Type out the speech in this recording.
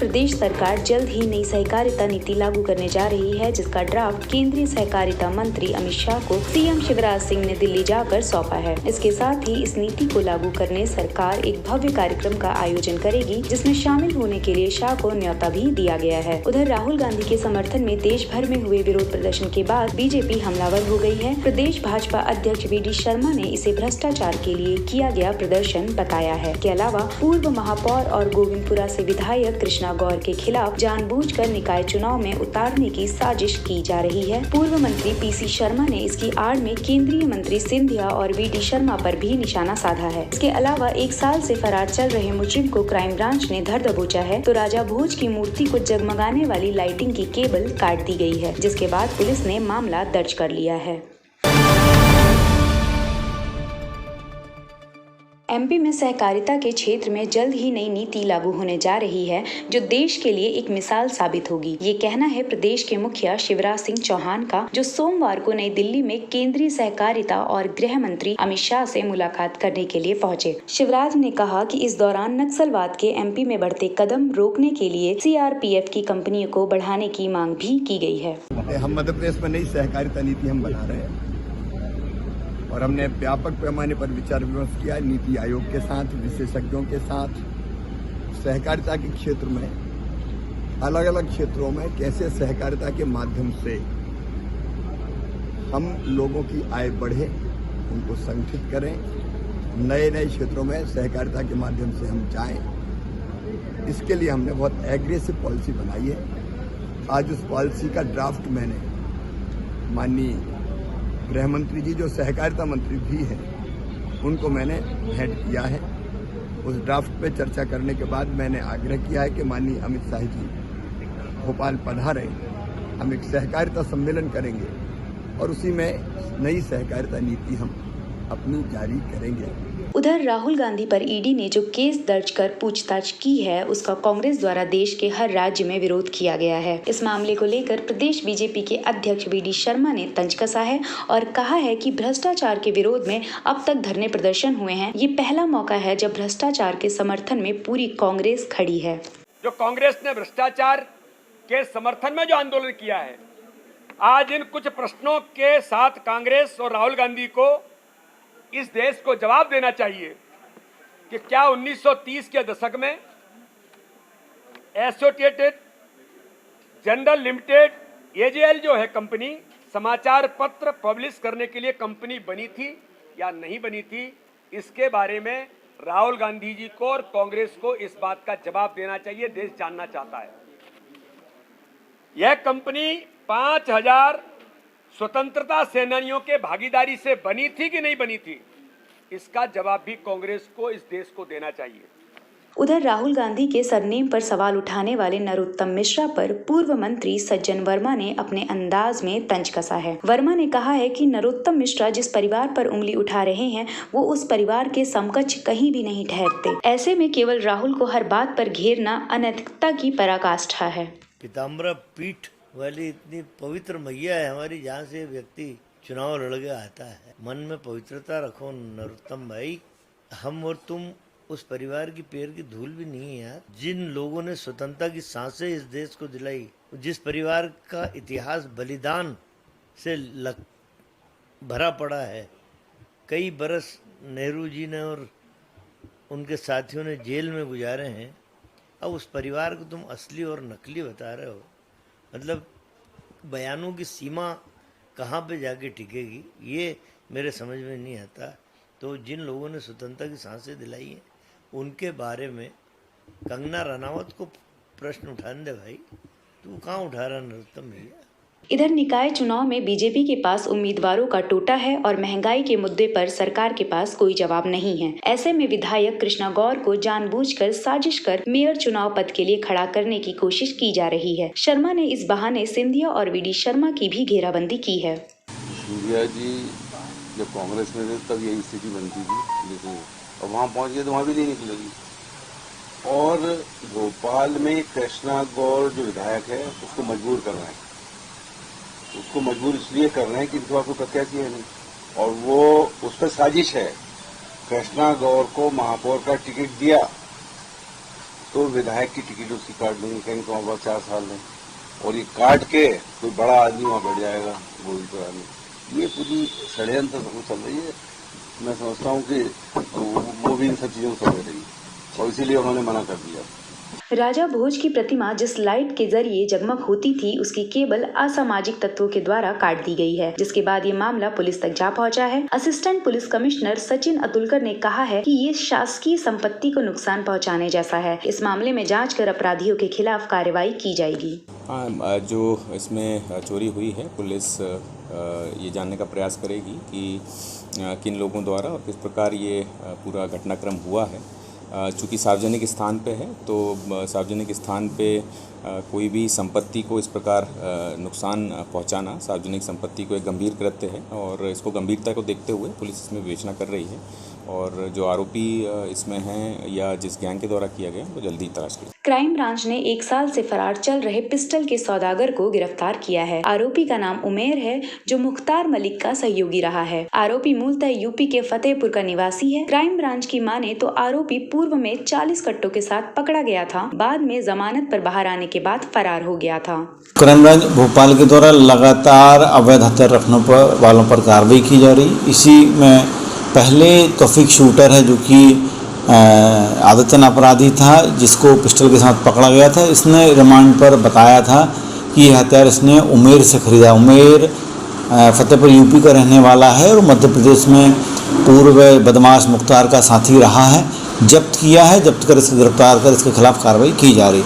प्रदेश सरकार जल्द ही नई सहकारिता नीति लागू करने जा रही है, जिसका ड्राफ्ट केंद्रीय सहकारिता मंत्री अमित शाह को सीएम शिवराज सिंह ने दिल्ली जाकर सौंपा है। इसके साथ ही इस नीति को लागू करने सरकार एक भव्य कार्यक्रम का आयोजन करेगी, जिसमें शामिल होने के लिए शाह को न्योता भी दिया गया है। उधर राहुल गांधी के समर्थन में देश भर में हुए विरोध प्रदर्शन के बाद बीजेपी हमलावर हो गई है। प्रदेश भाजपा अध्यक्ष वी.डी. शर्मा ने इसे भ्रष्टाचार के लिए किया गया प्रदर्शन बताया है। इसके अलावा पूर्व महापौर और गोविंदपुरा से विधायक कृष्णा गौर के खिलाफ जानबूझकर निकाय चुनाव में उतारने की साजिश की जा रही है। पूर्व मंत्री पी.सी. शर्मा ने इसकी आड़ में केंद्रीय मंत्री सिंधिया और वी.डी. शर्मा पर भी निशाना साधा है। इसके अलावा 1 साल से फरार चल रहे मुजरिम को क्राइम ब्रांच ने धर दबोचा है, तो राजा भोज की मूर्ति को जगमगाने वाली लाइटिंग की केबल काट दी गई है, जिसके बाद पुलिस ने मामला दर्ज कर लिया है। एमपी में सहकारिता के क्षेत्र में जल्द ही नई नीति लागू होने जा रही है, जो देश के लिए एक मिसाल साबित होगी। ये कहना है प्रदेश के मुखिया शिवराज सिंह चौहान का, जो सोमवार को नई दिल्ली में केंद्रीय सहकारिता और गृह मंत्री अमित शाह से मुलाकात करने के लिए पहुंचे। शिवराज ने कहा कि इस दौरान नक्सलवाद के एमपी में बढ़ते कदम रोकने के लिए सीआरपीएफ की कंपनियों को बढ़ाने की मांग भी की गई है। हम मध्य प्रदेश में नई सहकारिता नीति हम बना रहे हैं और हमने व्यापक पैमाने पर विचार विमर्श किया नीति आयोग के साथ, विशेषज्ञों के साथ। सहकारिता के क्षेत्र में अलग अलग क्षेत्रों में कैसे सहकारिता के माध्यम से हम लोगों की आय बढ़े, उनको संगठित करें, नए नए क्षेत्रों में सहकारिता के माध्यम से हम जाएं। इसके लिए हमने बहुत एग्रेसिव पॉलिसी बनाई है। आज उस पॉलिसी का ड्राफ्ट मैंने माननीय गृह मंत्री जी, जो सहकारिता मंत्री भी हैं, उनको मैंने भेंट किया है। उस ड्राफ्ट पे चर्चा करने के बाद मैंने आग्रह किया है कि माननीय अमित शाह जी भोपाल पधारें, हम एक सहकारिता सम्मेलन करेंगे और उसी में नई सहकारिता नीति हम अपनी जारी करेंगे। उधर राहुल गांधी पर ईडी ने जो केस दर्ज कर पूछताछ की है, उसका कांग्रेस द्वारा देश के हर राज्य में विरोध किया गया है। इस मामले को लेकर प्रदेश बीजेपी के अध्यक्ष वी.डी. शर्मा ने तंज कसा है और कहा है कि भ्रष्टाचार के विरोध में अब तक धरने प्रदर्शन हुए हैं। ये पहला मौका है जब भ्रष्टाचार के समर्थन में पूरी कांग्रेस खड़ी है। जो कांग्रेस ने भ्रष्टाचार के समर्थन में जो आंदोलन किया है, आज इन कुछ प्रश्नों के साथ कांग्रेस और राहुल गांधी को इस देश को जवाब देना चाहिए कि क्या 1930 के दशक में एसोसिएटेड जनरल लिमिटेड एजेएल जो है कंपनी, समाचार पत्र पब्लिश करने के लिए कंपनी बनी थी या नहीं बनी थी, इसके बारे में राहुल गांधी जी को और कांग्रेस को इस बात का जवाब देना चाहिए। देश जानना चाहता है यह कंपनी 5000 स्वतंत्रता सेनानियों के भागीदारी से बनी थी कि नहीं बनी थी, इसका जवाब भी कांग्रेस को इस देश को देना चाहिए। उधर राहुल गांधी के सरनेम पर सवाल उठाने वाले नरोत्तम मिश्रा पर पूर्व मंत्री सज्जन वर्मा ने अपने अंदाज में तंज कसा है। वर्मा ने कहा है कि नरोत्तम मिश्रा जिस परिवार पर उंगली उठा रहे हैं, वो उस परिवार के समकक्ष कहीं भी नहीं ठहरते। ऐसे में केवल राहुल को हर बात पर घेरना अनैतिकता की पराकाष्ठा है। पीताम्बर पीठ वाली इतनी पवित्र मैया है हमारी, जहाँ से व्यक्ति चुनाव लड़ के आता है। मन में पवित्रता रखो नरोत्तम भाई, हम और तुम उस परिवार की पैर की धूल भी नहीं है यार। जिन लोगों ने स्वतंत्रता की सांसें इस देश को दिलाई, जिस परिवार का इतिहास बलिदान से भरा पड़ा है, कई बरस नेहरू जी ने और उनके साथियों ने जेल में गुजारे हैं, अब उस परिवार को तुम असली और नकली बता रहे हो। मतलब बयानों की सीमा कहाँ पे जाके टिकेगी, ये मेरे समझ में नहीं आता। तो जिन लोगों ने स्वतंत्रता की सांसें दिलाई हैं, उनके बारे में कंगना रनावत को प्रश्न उठाने दे भाई, तू कहाँ उठा रहा नरोत्तम भैया। इधर निकाय चुनाव में बीजेपी के पास उम्मीदवारों का टोटा है और महंगाई के मुद्दे पर सरकार के पास कोई जवाब नहीं है। ऐसे में विधायक कृष्णा गौर को जानबूझकर साजिश कर मेयर चुनाव पद के लिए खड़ा करने की कोशिश की जा रही है। शर्मा ने इस बहाने सिंधिया और वी.डी. शर्मा की भी घेराबंदी की है। सिंधिया जी जब कांग्रेस में थे तब यही स्थिति बनती थी, लेकिन अब वहाँ पहुँच गए तो वहाँ भी नहीं निकलेगी। और भोपाल में कृष्णा गौर जो विधायक है उसको मजबूर कर रहे हैं, उसको मजबूर इसलिए कर रहे हैं कि इनको आपको प्रत्याशी है नहीं, और वो उस पर साजिश है। कृष्णा गौर को महापौर का टिकट दिया तो विधायक की टिकट उसकी काट देंगे, कहीं तो वहाँ 4 साल है, और ये काट के कोई बड़ा आदमी वहाँ बैठ जाएगा गोविंदपुरा में। ये पूरी षड्यंत्र चल रही है। मैं समझता हूँ कि वो भी इन सब चीज़ों को समझ रही है और इसीलिए उन्होंने मना कर दिया। राजा भोज की प्रतिमा जिस लाइट के जरिए जगमग होती थी, उसकी केबल असामाजिक तत्वों के द्वारा काट दी गई है, जिसके बाद ये मामला पुलिस तक जा पहुंचा है। Assistant police commissioner Sachin Atulkar ने कहा है कि ये शासकीय संपत्ति को नुकसान पहुंचाने जैसा है। इस मामले में जांच कर अपराधियों के खिलाफ कार्रवाई की जाएगी। जो इसमें चोरी हुई है, पुलिस ये जानने का प्रयास करेगी कि किन लोगों द्वारा और किस प्रकार ये पूरा घटनाक्रम हुआ है। चूँकि सार्वजनिक स्थान पे है, तो सार्वजनिक स्थान पे कोई भी संपत्ति को इस प्रकार नुकसान पहुंचाना सार्वजनिक संपत्ति को एक गंभीर कृत्य है, और इसको गंभीरता को देखते हुए पुलिस इसमें विवेचना कर रही है, और जो आरोपी इसमें हैं या जिस गैंग के द्वारा किया गया वो जल्दी तलाश की। क्राइम ब्रांच ने 1 साल से फरार चल रहे पिस्टल के सौदागर को गिरफ्तार किया है। आरोपी का नाम उमेर है, जो मुख्तार मलिक का सहयोगी रहा है। आरोपी मूलतः यूपी के फतेहपुर का निवासी है। क्राइम ब्रांच की माने तो आरोपी पूर्व में 40 कट्टों के साथ पकड़ा गया था, बाद में जमानत पर बाहर आने के बाद फरार हो गया था। क्राइम ब्रांच भोपाल के द्वारा लगातार अवैध हथियार रखने वालों पर कार्रवाई की जा रही। इसी में पहले तौफीक शूटर है, जो कि आदतन अपराधी था, जिसको पिस्टल के साथ पकड़ा गया था। इसने रिमांड पर बताया था कि यह हथियार इसने उमेर से खरीदा। उमेर फतेहपुर यूपी का रहने वाला है और मध्य प्रदेश में पूर्व बदमाश मुख्तार का साथी रहा है। जब्त किया है, जब्त कर इसको गिरफ्तार कर इसके खिलाफ कार्रवाई की जा रही।